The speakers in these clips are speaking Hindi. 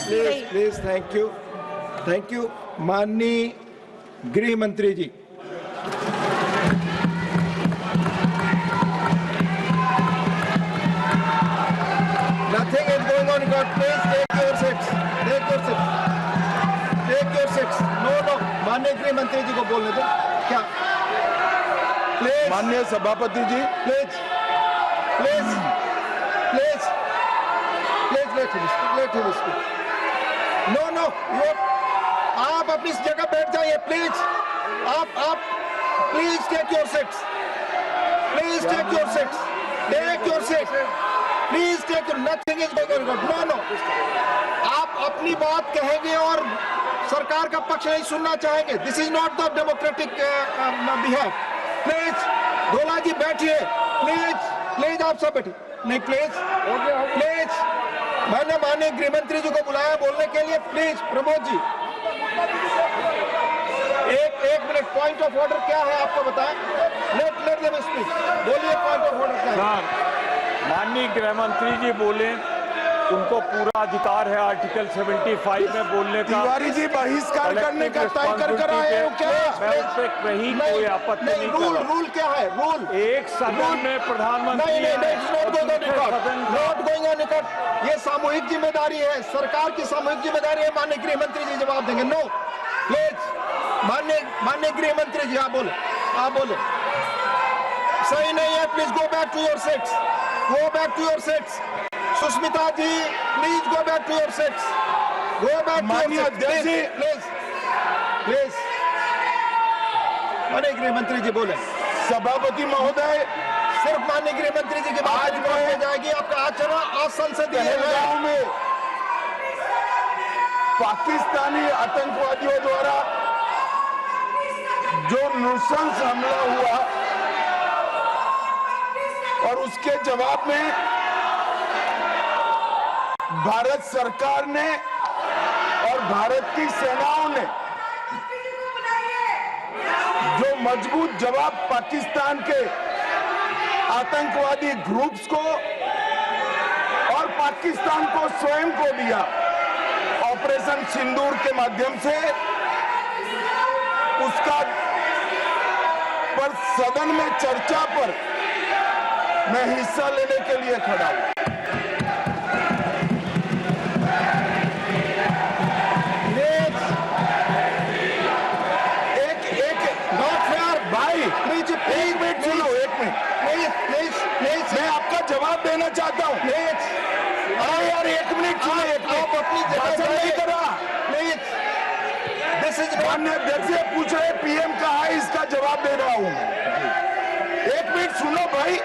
बाकी रही। Please, thank you. माननीय गृह मंत्री जी। Nothing is going on in court. Please take your seats. No. माननीय गृह मंत्री जी को बोलने दो। क्या? प्लीज। माननीय सभापति जी, please let him speak. No, आप अपनी जगह बैठ जाइए प्लीज। आप please take your seats. Please take your nothing is going on. No आप अपनी बात कहेंगे और सरकार का पक्ष नहीं सुनना चाहेंगे। This is not the democratic behave. Please धोला जी बैठिए। प्लीज आप सब बैठिए। नहीं प्लीज मैंने माननीय गृह मंत्री जी को बुलाया बोलने के लिए। प्लीज प्रमोद जी एक मिनट। पॉइंट ऑफ ऑर्डर क्या है आपको बताएं। Let them speak. बोलिए पॉइंट ऑफ ऑर्डर क्या है। माननीय गृह मंत्री जी बोले, उनको पूरा अधिकार है आर्टिकल 75 में बोलने का। तिवारी जी बहिष्कार करने का तय कर आए हो क्या? मैं उससे कहीं कोई आपत्ति नहीं कर रहा। रूल क्या है? रूल एक सदन में प्रधानमंत्री नॉट गोइंग ऑन रिकॉर्ड। ये सामूहिक जिम्मेदारी है, सरकार की सामूहिक जिम्मेदारी है। माननीय गृह मंत्री जी जवाब देंगे। नो प्लीज माननीय गृह मंत्री जी आप बोले। सही नहीं है। Please go back to your seats. Sushmita ji please go back to your seats. माननीय अध्यक्ष जी, प्लीज माननीय गृह मंत्री जी बोले। सभापति महोदय, सिर्फ माननीय गृह मंत्री जी की बात हो जाएगी। आपका आचरण असंसदीय है। पहलगाम में पाकिस्तानी आतंकवादियों द्वारा जो नृशंस हमला हुआ और उसके जवाब में भारत सरकार ने और भारत की सेनाओं ने जो मजबूत जवाब पाकिस्तान के आतंकवादी ग्रुप्स को और पाकिस्तान को स्वयं को दिया, ऑपरेशन सिंदूर के माध्यम से, उसका पर सदन में चर्चा पर मैं हिस्सा लेने के लिए खड़ा हूं। मैं आपका जवाब देना चाहता हूं। अरे यार एक मिनट सुनो। आप अपनी जगह नहीं कर रहा। दिस इज माननीय अध्यक्ष से पूछ रहे पीएम कहा है, इसका जवाब दे रहा हूं। एक मिनट सुनो भाई,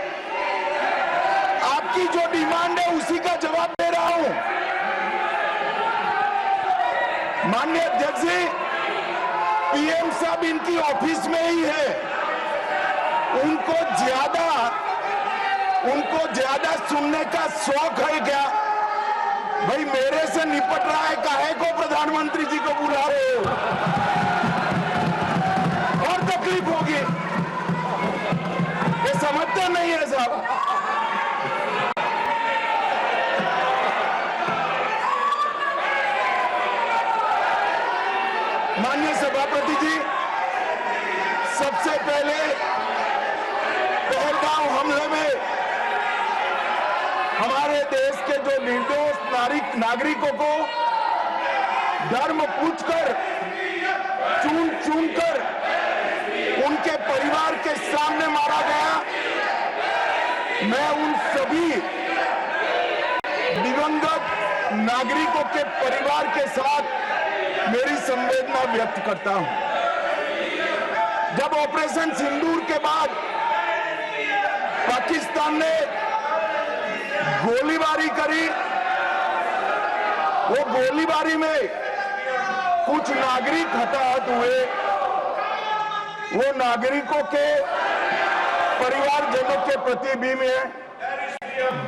आपकी जो डिमांड है उसी का जवाब दे रहा हूं। माननीय अध्यक्ष जी, पीएम साहब इनकी ऑफिस में ही है। उनको ज्यादा सुनने का शौक है क्या? भाई मेरे से निपट रहा है, काहे को प्रधानमंत्री जी को बुला रहे हो? और तकलीफ होगी। ये समझते नहीं है साहब। माननीय सभापति जी, सबसे पहले पहलगाम हमले में हमारे देश के जो निर्दोष नागरिकों को धर्म पूछकर, चुन कर उनके परिवार के सामने मारा गया। मैं उन सभी दिवंगत नागरिकों के परिवार के साथ मेरी संवेदना व्यक्त करता हूं। जब ऑपरेशन सिंदूर के बाद पाकिस्तान ने गोलीबारी करी, वो गोलीबारी में कुछ नागरिक हताहत हुए। वो नागरिकों के परिवारजनों के प्रति भी मैं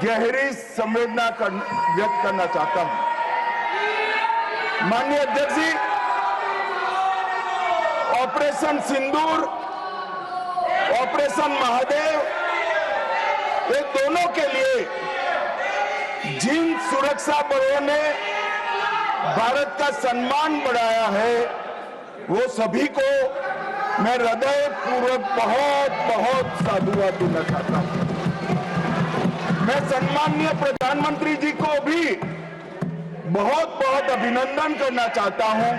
गहरी संवेदना व्यक्त करना चाहता हूं। माननीय अध्यक्ष जी, ऑपरेशन सिंदूर, ऑपरेशन महादेव, ये दोनों के लिए जिन सुरक्षा बलों ने भारत का सम्मान बढ़ाया है, वो सभी को मैं हृदय पूर्वक बहुत बहुत साधुवाद देना चाहता हूं। मैं सम्माननीय प्रधानमंत्री जी को भी बहुत बहुत अभिनंदन करना चाहता हूं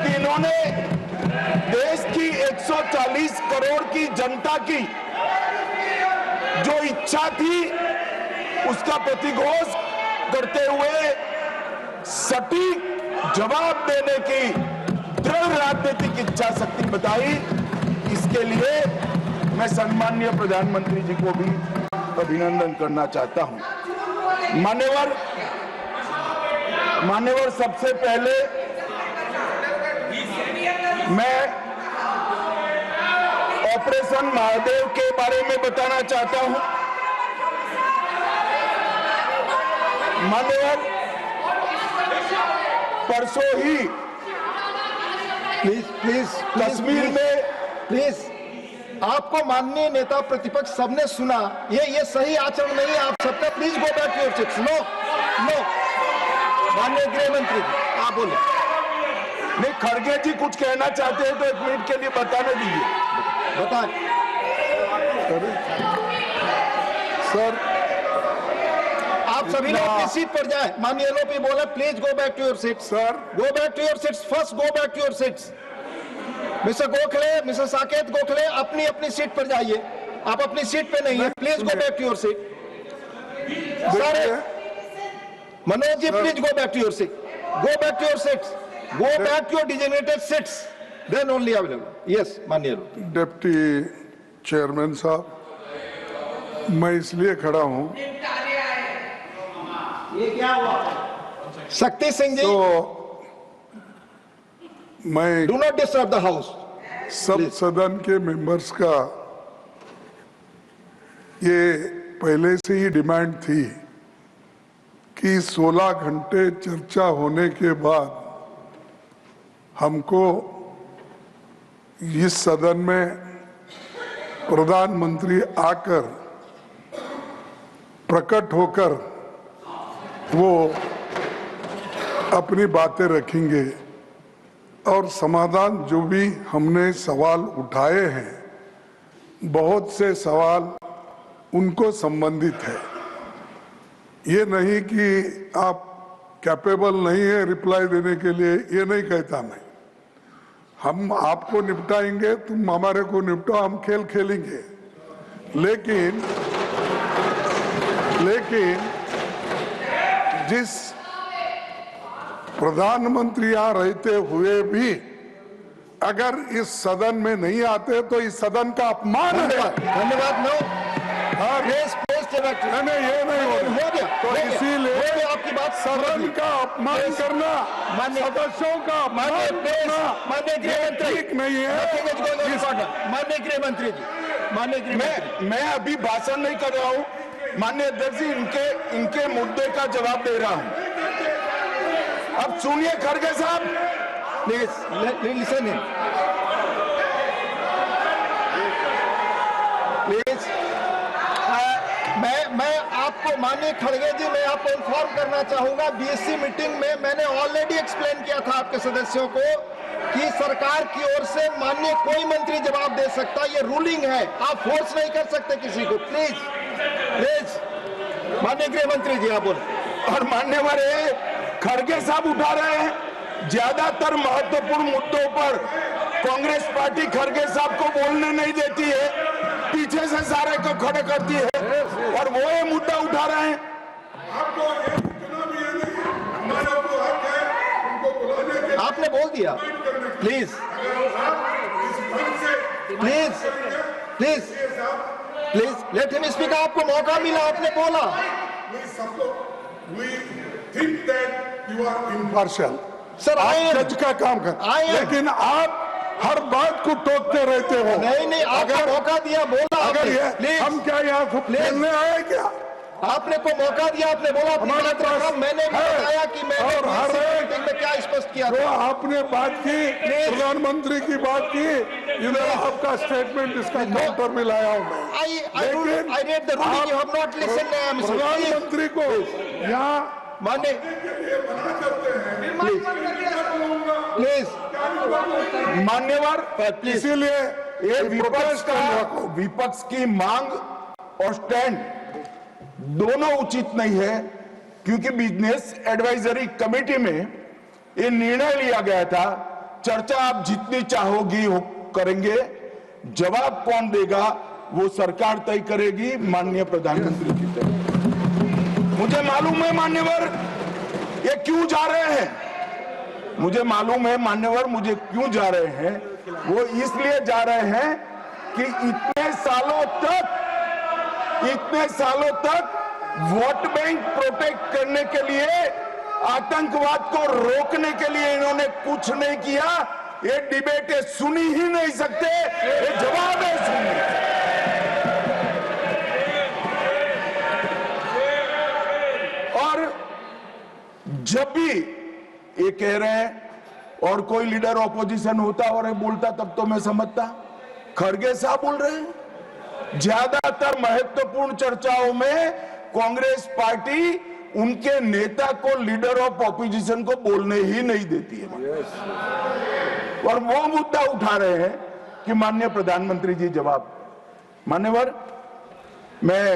कि इन्होंने देश की 140 करोड़ की जनता की जो इच्छा थी उसका प्रतिघोष करते हुए सटीक जवाब देने की दृढ़ राजनीतिक इच्छा शक्ति बताई। इसके लिए मैं सम्माननीय प्रधानमंत्री जी को भी अभिनंदन करना चाहता हूं। मान्यवर सबसे पहले मैं ऑपरेशन महादेव के बारे में बताना चाहता हूं। मान्यवर परसों ही प्लीज कश्मीर में प्लीज आपको माननीय नेता प्रतिपक्ष सबने सुना, ये सही आचरण नहीं है आप सबका। Please go back to your seats. No no माननीय गृह मंत्री जी आप बोले। नहीं, खड़गे जी कुछ कहना चाहते हैं तो 1 मिनट के लिए बताने दीजिए। बताएं सर, आप सभी लोग अपनी सीट पर जाएं। माननीय एलओपी बोला please go back to your seats. Sir go back to your seats. First go back to your seats. Mister Gokhale, mister Saket Gokhale अपनी अपनी सीट पर जाइए। आप अपनी सीट पे नहीं है। Please go back to your seat. सारे Manoj ji please go back to your seat. Go back to your seats. Go back to your designated seats. Then only available. Yes माननीय डिप्टी चेयरमैन साहब, मैं इसलिए खड़ा हूं शक्ति सिंह जी तो मैं do not disturb the house. सब सदन के मेंबर्स का ये पहले से ही डिमांड थी कि 16 घंटे चर्चा होने के बाद हमको इस सदन में प्रधानमंत्री आकर प्रकट होकर वो अपनी बातें रखेंगे और समाधान जो भी हमने सवाल उठाए हैं बहुत से सवाल उनको संबंधित है। ये नहीं कि आप कैपेबल नहीं है रिप्लाई देने के लिए, ये नहीं कहता मैं। हम आपको निपटाएंगे, तुम हमारे को निपटाओ, हम खेल खेलेंगे। लेकिन जिस प्रधानमंत्री यहाँ रहते हुए भी अगर इस सदन में नहीं आते तो इस सदन का अपमान है। धन्यवाद। नो नहीं, ये नहीं हो गया। तो इसीलिए आपकी बात सदन का अपमान करना, सदस्यों का अपमान करना ठीक नहीं है। माननीय गृह मंत्री जी, मैं अभी भाषण नहीं कर रहा हूं। माननीय अध्यक्ष जी, इनके मुद्दे का जवाब दे रहा हूं। अब सुनिए खड़गे साहब, प्लीज लिसन इन प्लीज। मैं आपको माननीय खड़गे जी, मैं आपको इन्फॉर्म करना चाहूंगा, बीएससी मीटिंग में मैंने ऑलरेडी एक्सप्लेन किया था आपके सदस्यों को कि सरकार की ओर से माननीय कोई मंत्री जवाब दे सकता, ये रूलिंग है, आप फोर्स नहीं कर सकते किसी को। प्लीज माननीय गृह मंत्री जी आप बोले। और मान्यवर खड़गे साहब उठा रहे हैं ज्यादातर महत्वपूर्ण मुद्दों पर कांग्रेस पार्टी खड़गे साहब को बोलने नहीं देती है, पीछे से सारे को खड़े करती है और वो ये मुद्दा उठा रहे हैं। आपने बोल दिया। Please please please please let him speak. आपको मौका मिला, आपने बोला। इम्पार्शियल सर आप जज का काम कर, लेकिन आप हर बात को टोकते रहते हो। नहीं, आपको मौका दिया, बोला। अगर ये हम क्या यहाँ खेलने आए क्या? आपने को मौका दिया, आपने बोला हमारे पास मैंने भी बताया कि मैंने और हर मीटिंग में क्या स्पष्ट किया तो था। आपने बात की, प्रधानमंत्री की बात की, इधर आपका स्टेटमेंट इसका काउंटर में लाया हूं मैं। I read the ruling, you have not listened, Mr. प्रधानमंत्री को यहाँ माने प्लीज मान्यवर, इसीलिए ये protest रखो। विपक्ष की मांग और स्टैंड दोनों उचित नहीं है, क्योंकि बिजनेस एडवाइजरी कमेटी में ये निर्णय लिया गया था, चर्चा आप जितनी चाहोगी करेंगे, जवाब कौन देगा वो सरकार तय करेगी, माननीय प्रधानमंत्री जी तय। मुझे मालूम है मान्यवर ये क्यों जा रहे हैं, मुझे मालूम है मान्यवर मुझे क्यों जा रहे हैं। वो इसलिए जा रहे हैं कि इतने सालों तक वोट बैंक प्रोटेक्ट करने के लिए, आतंकवाद को रोकने के लिए इन्होंने कुछ नहीं किया। ये डिबेट सुनी ही नहीं सकते, ये जवाब है सुनिए। और जब भी ये कह रहे हैं और कोई लीडर ऑपोजिशन होता और ये बोलता तब तो मैं समझता, खड़गे साहब बोल रहे हैं। ज्यादातर महत्वपूर्ण चर्चाओं में कांग्रेस पार्टी उनके नेता को, लीडर ऑफ ऑपोजिशन को बोलने ही नहीं देती है। और वो मुद्दा उठा रहे हैं कि माननीय प्रधानमंत्री जी जवाब। मान्यवर, मैं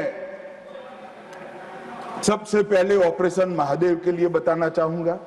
सबसे पहले ऑपरेशन महादेव के लिए बताना चाहूंगा।